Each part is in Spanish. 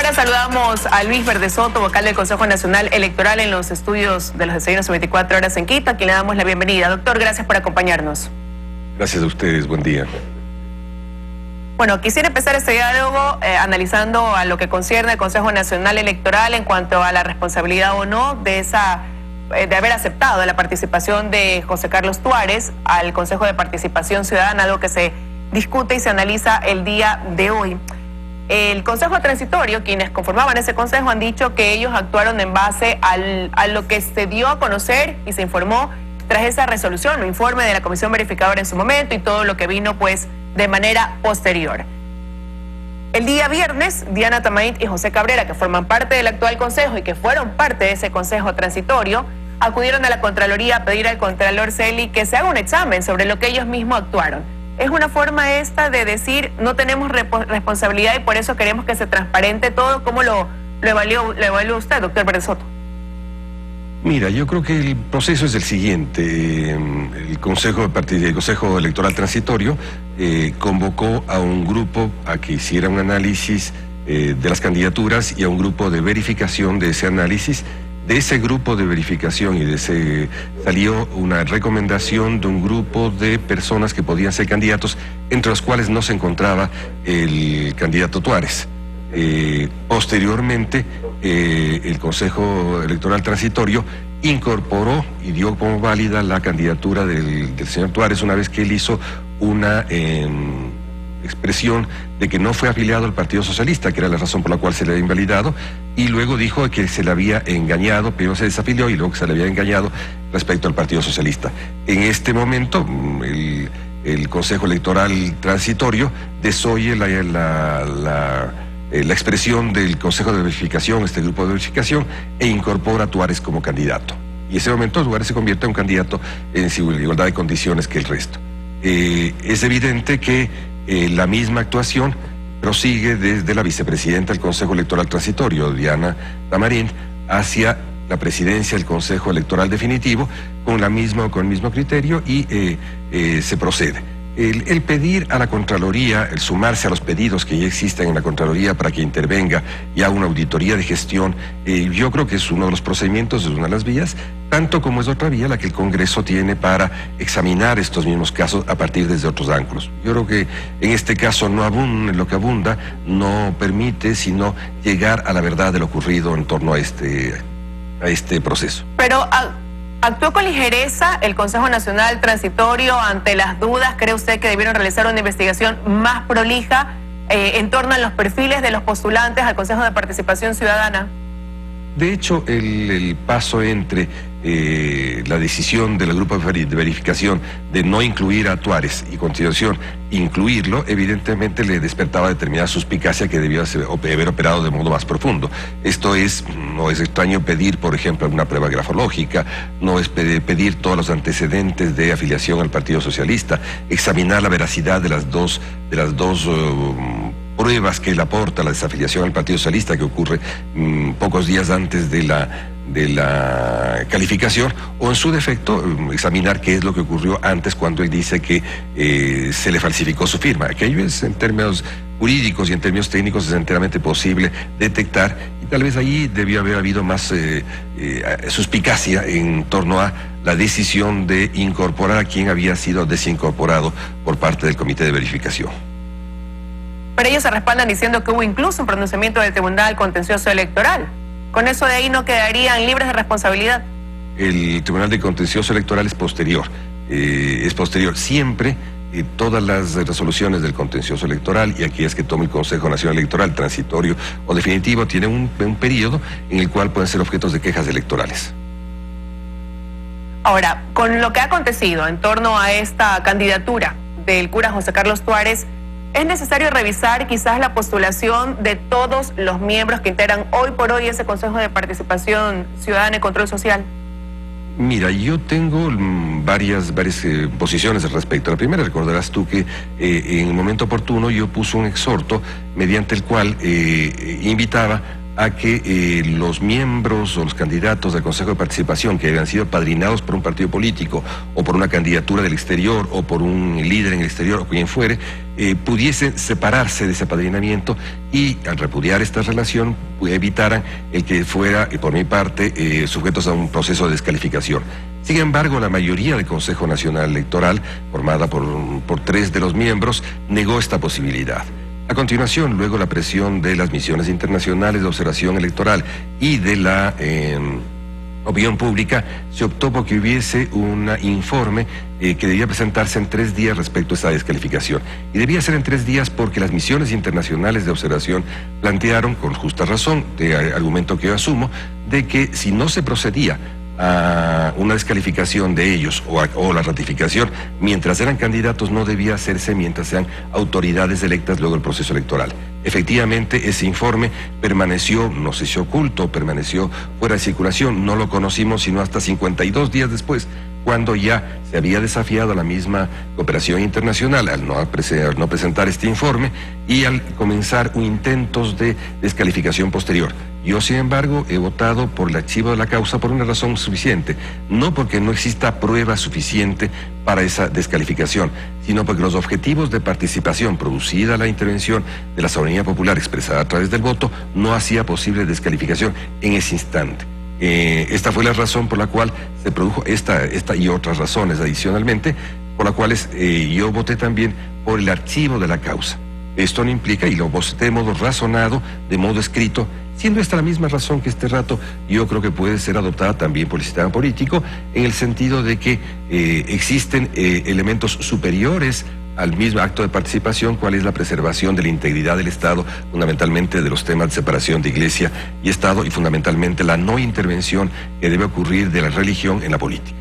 enseguida saludamos a Luis Verde Soto, vocal del Consejo Nacional Electoral en los estudios de los desayunos 24 horas en Quito, a quien le damos la bienvenida. Doctor, gracias por acompañarnos. Gracias a ustedes, buen día. Bueno, quisiera empezar este diálogo analizando a lo que concierne al Consejo Nacional Electoral en cuanto a la responsabilidad o no de haber aceptado la participación de José Carlos Tuárez al Consejo de Participación Ciudadana, algo que se discute y se analiza el día de hoy. El Consejo Transitorio, quienes conformaban ese consejo, han dicho que ellos actuaron en base a lo que se dio a conocer y se informó tras esa resolución o informe de la Comisión Verificadora en su momento y todo lo que vino pues de manera posterior. El día viernes, Diana Tamarit y José Cabrera, que forman parte del actual consejo y que fueron parte de ese consejo transitorio, acudieron a la Contraloría a pedir al Contralor Celi que se haga un examen sobre lo que ellos mismos actuaron. ¿Es una forma esta de decir no tenemos responsabilidad y por eso queremos que se transparente todo? ¿Cómo lo evalúa usted, doctor Verde Soto? Mira, yo creo que el proceso es el siguiente. El Consejo Electoral Transitorio convocó a un grupo a que hiciera un análisis de las candidaturas y a un grupo de verificación de ese análisis. De ese grupo de verificación y salió una recomendación de un grupo de personas que podían ser candidatos, entre los cuales no se encontraba el candidato Tuárez. Posteriormente, el Consejo Electoral Transitorio incorporó y dio como válida la candidatura del señor Tuárez una vez que él hizo una expresión de que no fue afiliado al Partido Socialista, que era la razón por la cual se le había invalidado, y luego dijo que se le había engañado, pero se desafilió y luego que se le había engañado respecto al Partido Socialista. En este momento, el Consejo Electoral Transitorio desoye la expresión del Consejo de Verificación, este grupo de verificación, e incorpora a Tuárez como candidato. Y en ese momento Tuárez se convierte en un candidato en igualdad de condiciones que el resto. Es evidente que la misma actuación prosigue desde la vicepresidenta del Consejo Electoral Transitorio, Diana Tamarit, hacia la presidencia del Consejo Electoral Definitivo con el mismo criterio y se procede. El pedir a la Contraloría, el sumarse a los pedidos que ya existen en la Contraloría para que intervenga y haga una auditoría de gestión, yo creo que es uno de los procedimientos, es una de las vías, tanto como es otra vía la que el Congreso tiene para examinar estos mismos casos a partir desde otros ángulos. Yo creo que en este caso lo que abunda no permite sino llegar a la verdad de lo ocurrido en torno a este proceso. Pero ¿actuó con ligereza el Consejo Nacional Transitorio ante las dudas? ¿Cree usted que debieron realizar una investigación más prolija en torno a los perfiles de los postulantes al Consejo de Participación Ciudadana? De hecho, el paso entre la decisión del grupo de verificación de no incluir a Tuárez y a continuación incluirlo, evidentemente le despertaba determinada suspicacia que debió haber operado de modo más profundo. Esto no es extraño pedir, por ejemplo, una prueba grafológica, no es pedir todos los antecedentes de afiliación al Partido Socialista, examinar la veracidad de las dos pruebas que él aporta, la desafiliación al Partido Socialista que ocurre pocos días antes de la calificación, o en su defecto examinar qué es lo que ocurrió antes cuando él dice que se le falsificó su firma. Aquello es, en términos jurídicos y en términos técnicos, es enteramente posible detectar, y tal vez ahí debió haber habido más suspicacia en torno a la decisión de incorporar a quien había sido desincorporado por parte del Comité de Verificación. Pero ellos se respaldan diciendo que hubo incluso un pronunciamiento del Tribunal Contencioso Electoral. ¿Con eso de ahí no quedarían libres de responsabilidad? El Tribunal de Contencioso Electoral es posterior. Siempre todas las resoluciones del contencioso electoral y aquellas que tome el Consejo Nacional Electoral, transitorio o definitivo, tienen un periodo en el cual pueden ser objetos de quejas electorales. Ahora, con lo que ha acontecido en torno a esta candidatura del cura José Carlos Tuárez, ¿es necesario revisar quizás la postulación de todos los miembros que integran hoy por hoy ese Consejo de Participación Ciudadana y Control Social? Mira, yo tengo varias posiciones al respecto. La primera, recordarás tú que en el momento oportuno yo puse un exhorto mediante el cual invitaba a que los miembros o los candidatos del Consejo de Participación que habían sido padrinados por un partido político o por una candidatura del exterior o por un líder en el exterior o quien fuere, pudiesen separarse de ese apadrinamiento y al repudiar esta relación evitaran el que fuera, por mi parte, sujetos a un proceso de descalificación. Sin embargo, la mayoría del Consejo Nacional Electoral, formada por 3 de los miembros, negó esta posibilidad. A continuación, luego la presión de las misiones internacionales de observación electoral y de la opinión pública, se optó por que hubiese un informe que debía presentarse en 3 días respecto a esta descalificación. Y debía ser en 3 días porque las misiones internacionales de observación plantearon, con justa razón, de argumento que yo asumo, de que si no se procedía a una descalificación de ellos o la ratificación mientras eran candidatos, no debía hacerse mientras sean autoridades electas luego del proceso electoral. Efectivamente, ese informe permaneció, no sé si oculto, permaneció fuera de circulación, no lo conocimos sino hasta 52 días después, cuando ya se había desafiado a la misma cooperación internacional al no presentar este informe y al comenzar intentos de descalificación posterior. Yo, sin embargo, he votado por el archivo de la causa por una razón suficiente, no porque no exista prueba suficiente para esa descalificación, sino porque los objetivos de participación producida la intervención de la soberanía popular expresada a través del voto no hacía posible descalificación en ese instante. Esta fue la razón por la cual se produjo esta y otras razones adicionalmente, por las cuales yo voté también por el archivo de la causa. Esto no implica, y lo voté de modo razonado, de modo escrito, siendo esta la misma razón que este rato yo creo que puede ser adoptada también por el sistema político, en el sentido de que existen elementos superiores al mismo acto de participación, cuál es la preservación de la integridad del Estado, fundamentalmente de los temas de separación de Iglesia y Estado, y fundamentalmente la no intervención que debe ocurrir de la religión en la política.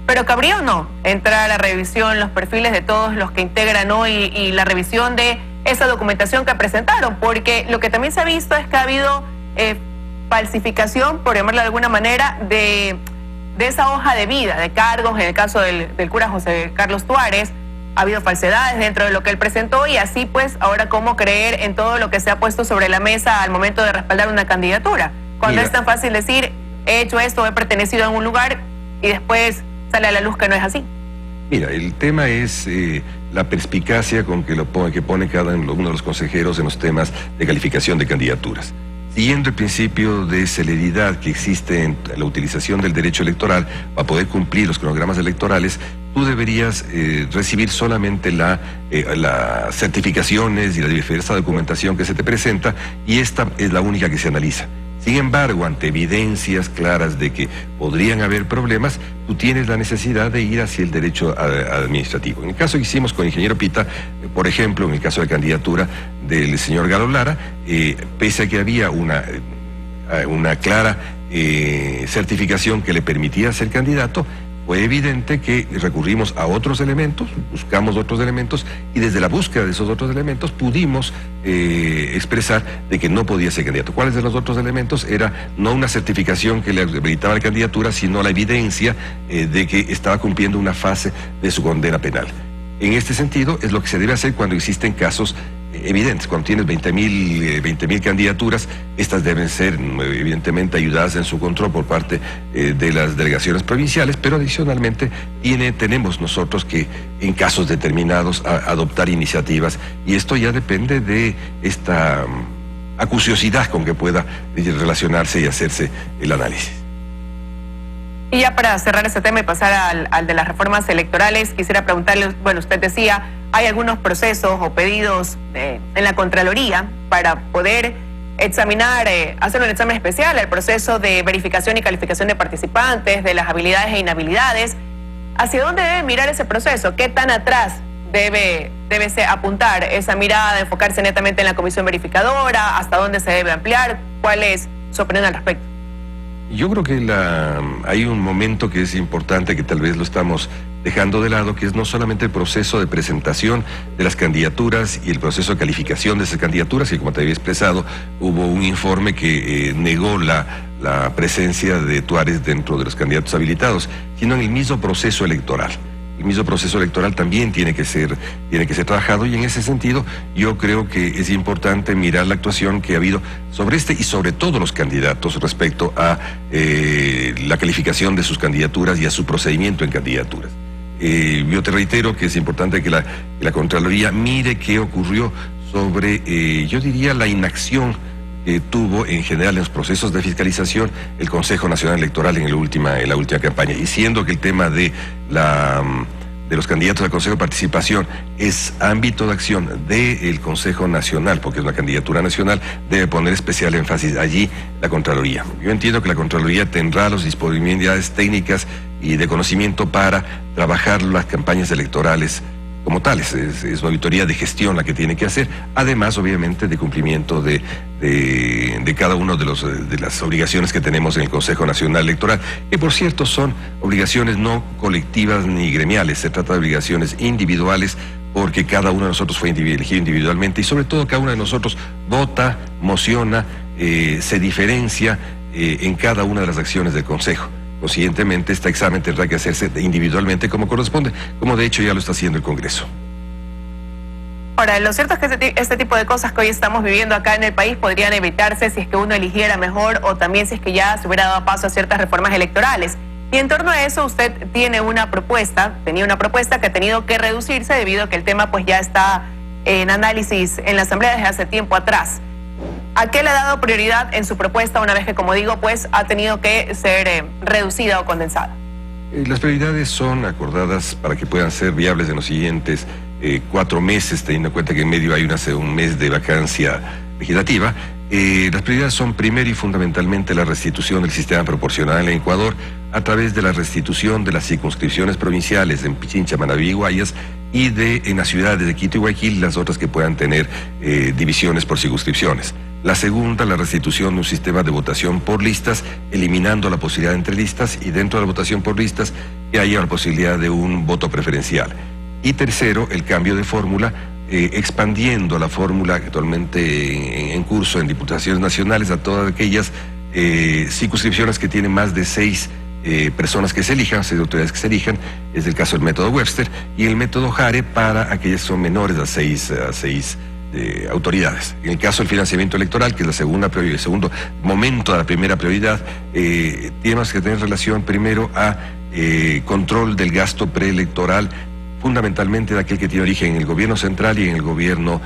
Pero ¿cabría o no entrar a la revisión, los perfiles de todos los que integran hoy y la revisión de esa documentación que presentaron? Porque lo que también se ha visto es que ha habido falsificación, por llamarlo de alguna manera, de esa hoja de vida, de cargos. En el caso del cura José Carlos Tuárez, ha habido falsedades dentro de lo que él presentó, y así pues ahora cómo creer en todo lo que se ha puesto sobre la mesa al momento de respaldar una candidatura, cuando es tan fácil decir he hecho esto, he pertenecido a un lugar, y después sale a la luz que no es así. Mira, el tema es la perspicacia con que pone cada uno de los consejeros en los temas de calificación de candidaturas. Siguiendo el principio de celeridad que existe en la utilización del derecho electoral para poder cumplir los cronogramas electorales, tú deberías recibir solamente las certificaciones y la diversa documentación que se te presenta, y esta es la única que se analiza. Sin embargo, ante evidencias claras de que podrían haber problemas, tú tienes la necesidad de ir hacia el derecho administrativo. En el caso que hicimos con el ingeniero Pita, por ejemplo, en el caso de candidatura del señor Galo Lara, pese a que había una clara certificación que le permitía ser candidato, fue evidente que recurrimos a otros elementos, buscamos otros elementos, y desde la búsqueda de esos otros elementos pudimos expresar de que no podía ser candidato. ¿Cuáles de los otros elementos? Era no una certificación que le habilitaba la candidatura, sino la evidencia de que estaba cumpliendo una fase de su condena penal. En este sentido, es lo que se debe hacer cuando existen casos evidentes. Cuando tienes 20.000 candidaturas, estas deben ser evidentemente ayudadas en su control por parte de las delegaciones provinciales, pero adicionalmente tenemos nosotros que en casos determinados adoptar iniciativas, y esto ya depende de esta acuciosidad con que pueda relacionarse y hacerse el análisis. Y ya para cerrar ese tema y pasar al de las reformas electorales, quisiera preguntarle, bueno, usted decía, hay algunos procesos o pedidos en la Contraloría para poder examinar, hacer un examen especial al proceso de verificación y calificación de participantes, de las habilidades e inhabilidades. ¿Hacia dónde debe mirar ese proceso? ¿Qué tan atrás debe apuntar esa mirada, enfocarse netamente en la comisión verificadora? ¿Hasta dónde se debe ampliar? ¿Cuál es su opinión al respecto? Yo creo que hay un momento que es importante, que tal vez lo estamos dejando de lado, que es no solamente el proceso de presentación de las candidaturas y el proceso de calificación de esas candidaturas, que como te había expresado, hubo un informe que negó la presencia de Tuárez dentro de los candidatos habilitados, sino en el mismo proceso electoral. El mismo proceso electoral también tiene que ser trabajado, y en ese sentido yo creo que es importante mirar la actuación que ha habido sobre este y sobre todos los candidatos respecto a la calificación de sus candidaturas y a su procedimiento en candidaturas. Yo te reitero que es importante que la Contraloría mire qué ocurrió sobre, yo diría, la inacción que tuvo en general en los procesos de fiscalización el Consejo Nacional Electoral en la última campaña. Y siendo que el tema de los candidatos al Consejo de Participación es ámbito de acción del Consejo Nacional, porque es una candidatura nacional, debe poner especial énfasis allí la Contraloría. Yo entiendo que la Contraloría tendrá las disponibilidades técnicas y de conocimiento para trabajar las campañas electorales como tales. Es una auditoría de gestión la que tiene que hacer, además obviamente de cumplimiento de cada uno de las obligaciones que tenemos en el Consejo Nacional Electoral, que por cierto son obligaciones no colectivas ni gremiales, se trata de obligaciones individuales, porque cada uno de nosotros fue elegido individualmente y sobre todo cada uno de nosotros vota, mociona, se diferencia en cada una de las acciones del Consejo. Consiguientemente, este examen tendrá que hacerse individualmente como corresponde, como de hecho ya lo está haciendo el Congreso. Ahora, lo cierto es que este tipo de cosas que hoy estamos viviendo acá en el país podrían evitarse si es que uno eligiera mejor o también si es que ya se hubiera dado paso a ciertas reformas electorales. Y en torno a eso usted tenía una propuesta que ha tenido que reducirse debido a que el tema pues ya está en análisis en la Asamblea desde hace tiempo atrás. ¿A qué le ha dado prioridad en su propuesta una vez que, como digo, pues ha tenido que ser reducida o condensada? Las prioridades son acordadas para que puedan ser viables en los siguientes 4 meses, teniendo en cuenta que en medio hay un mes de vacancia legislativa. Las prioridades son primero y fundamentalmente la restitución del sistema proporcional en Ecuador a través de la restitución de las circunscripciones provinciales en Pichincha, Manabí y Guayas y en las ciudades de Quito y Guayaquil, las otras que puedan tener divisiones por circunscripciones. La segunda, la restitución de un sistema de votación por listas, eliminando la posibilidad entre listas y dentro de la votación por listas que haya la posibilidad de un voto preferencial. Y tercero, el cambio de fórmula, expandiendo la fórmula actualmente en curso en diputaciones nacionales a todas aquellas circunscripciones que tienen más de 6 personas que se elijan, 6 autoridades que se elijan, es el caso del método Webster, y el método Jare para aquellas que son menores a 6 autoridades. En el caso del financiamiento electoral, que es la segunda prioridad, el segundo momento de la primera prioridad, tenemos que tener relación primero a control del gasto preelectoral, fundamentalmente de aquel que tiene origen en el gobierno central y en el gobierno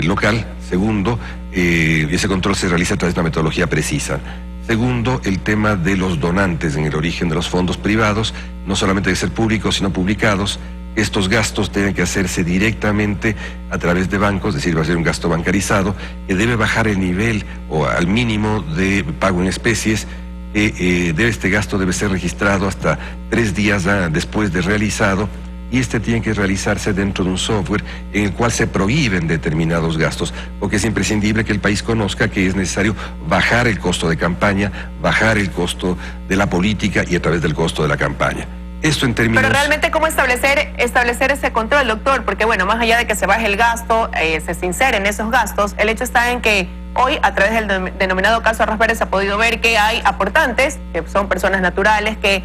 local. Segundo, ese control se realiza a través de una metodología precisa. Segundo, el tema de los donantes en el origen de los fondos privados, no solamente de ser públicos, sino publicados. Estos gastos tienen que hacerse directamente a través de bancos, es decir, va a ser un gasto bancarizado, que debe bajar el nivel o al mínimo de pago en especies. Este gasto debe ser registrado hasta 3 días después de realizado, y este tiene que realizarse dentro de un software en el cual se prohíben determinados gastos, porque es imprescindible que el país conozca que es necesario bajar el costo de campaña, bajar el costo de la política y a través del costo de la campaña. Esto en términos... Pero realmente, ¿cómo establecer ese control, doctor? Porque bueno, más allá de que se baje el gasto, se inseren esos gastos, el hecho está en que hoy, a través del denominado caso Arroz Verde, se ha podido ver que hay aportantes, que son personas naturales, que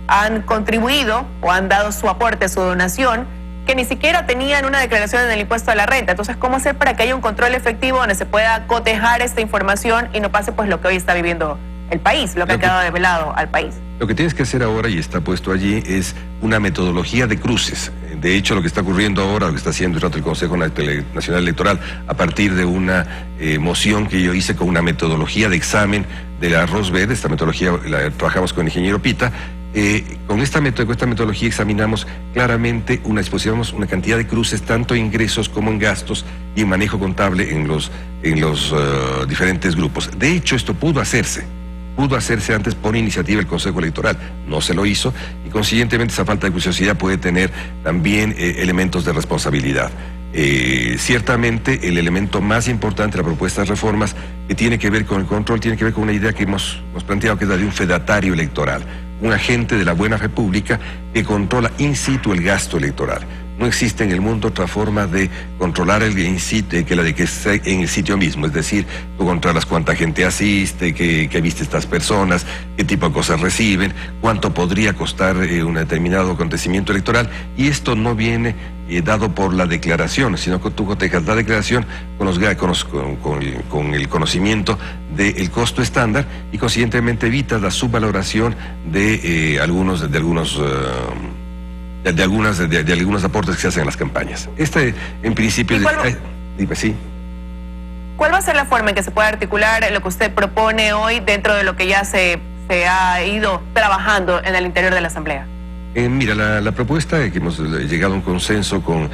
han contribuido o han dado su aporte, su donación, que ni siquiera tenían una declaración en el impuesto a la renta. Entonces, ¿cómo hacer para que haya un control efectivo donde se pueda cotejar esta información y no pase pues lo que hoy está viviendo el país, lo que ha quedado develado al país? Lo que tienes que hacer ahora, y está puesto allí, es una metodología de cruces. De hecho, lo que está ocurriendo ahora, lo que está haciendo el Consejo Nacional Electoral, a partir de una moción que yo hice con una metodología de examen del arroz verde, esta metodología la trabajamos con el ingeniero Pita. Con esta metodología examinamos claramente una cantidad de cruces, tanto en ingresos como en gastos y en manejo contable en los diferentes grupos. De hecho, esto pudo hacerse antes por iniciativa del Consejo Electoral, no se lo hizo, y consiguientemente esa falta de curiosidad puede tener también elementos de responsabilidad. Ciertamente el elemento más importante de la propuesta de reformas que tiene que ver con el control, tiene que ver con una idea que hemos planteado, que es la de un fedatario electoral, un agente de la buena fe pública que controla in situ el gasto electoral. No existe en el mundo otra forma de controlar el in situ que la de que esté en el sitio mismo. Es decir, tú controlas cuánta gente asiste, qué viste estas personas, qué tipo de cosas reciben, cuánto podría costar un determinado acontecimiento electoral. Y esto no viene dado por la declaración, sino que tú cotejas la declaración con el conocimiento del costo estándar y consiguientemente evitas la subvaloración de algunos de algunos aportes que se hacen en las campañas. En principio... Dime, sí. ¿Cuál va a ser la forma en que se pueda articular lo que usted propone hoy dentro de lo que ya se ha ido trabajando en el interior de la Asamblea? Mira, la propuesta es que hemos llegado a un consenso con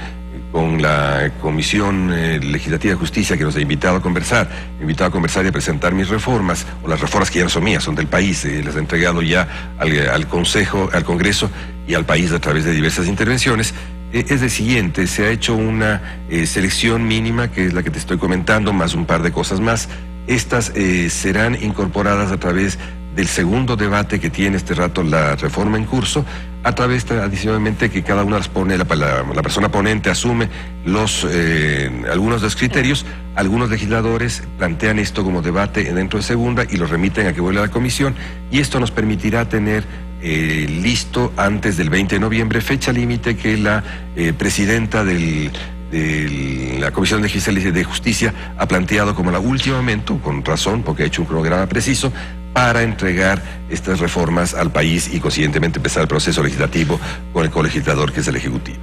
la Comisión Legislativa de Justicia, que nos ha invitado a conversar y a presentar mis reformas, o las reformas que ya no son mías, son del país, las he entregado ya al Consejo, al Congreso y al país a través de diversas intervenciones. Es el siguiente: se ha hecho una selección mínima, que es la que te estoy comentando, más un par de cosas más. Estas serán incorporadas a través del segundo debate que tiene este rato la reforma en curso, a través adicionalmente que cada una las pone, la persona ponente asume algunos de los criterios. Algunos legisladores plantean esto como debate dentro de segunda y lo remiten a que vuelva a la comisión, y esto nos permitirá tener listo antes del 20 de noviembre, fecha límite que la presidenta de la Comisión de Justicia ha planteado como la último momento, con razón, porque ha hecho un cronograma preciso, para entregar estas reformas al país y consiguientemente empezar el proceso legislativo con el colegislador, que es el Ejecutivo.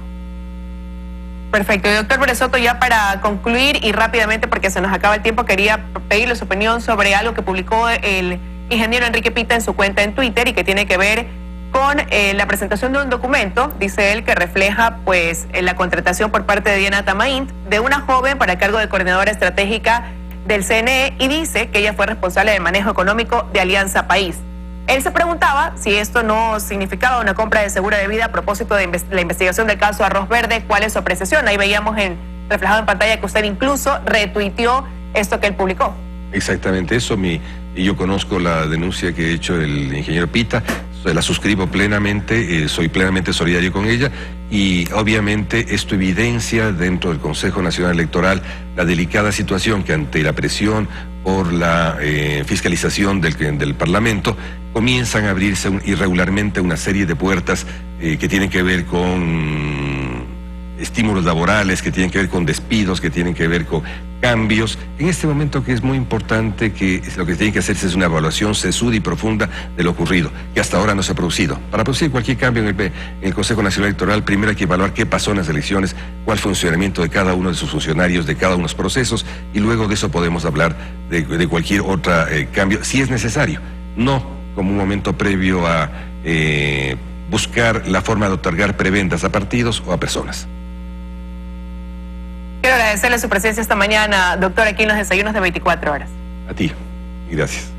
Perfecto. Doctor Bresoto, ya para concluir y rápidamente, porque se nos acaba el tiempo, quería pedirle su opinión sobre algo que publicó el ingeniero Enrique Pita en su cuenta en Twitter y que tiene que ver con la presentación de un documento, dice él, que refleja pues la contratación por parte de Diana Tamaint de una joven para el cargo de coordinadora estratégica del CNE, y dice que ella fue responsable del manejo económico de Alianza País. Él se preguntaba si esto no significaba una compra de seguro de vida a propósito de la investigación del caso Arroz Verde. ¿Cuál es su apreciación? Ahí veíamos reflejado en pantalla que usted incluso retuiteó esto que él publicó. Exactamente eso. Y yo conozco la denuncia que ha hecho el ingeniero Pita, la suscribo plenamente, soy plenamente solidario con ella, y obviamente esto evidencia dentro del Consejo Nacional Electoral la delicada situación que, ante la presión por la fiscalización del Parlamento, comienzan a abrirse irregularmente una serie de puertas que tienen que ver con estímulos laborales, que tienen que ver con despidos, que tienen que ver con cambios. En este momento, que es muy importante, que lo que tiene que hacerse es una evaluación sesuda y profunda de lo ocurrido, que hasta ahora no se ha producido. Para producir cualquier cambio en el Consejo Nacional Electoral, primero hay que evaluar qué pasó en las elecciones, cuál fue el funcionamiento de cada uno de sus funcionarios, de cada uno de los procesos, y luego de eso podemos hablar de cualquier otro cambio, si es necesario, no como un momento previo a buscar la forma de otorgar prebendas a partidos o a personas. Quiero agradecerle su presencia esta mañana, doctor, aquí en los desayunos de 24 horas. A ti, y gracias.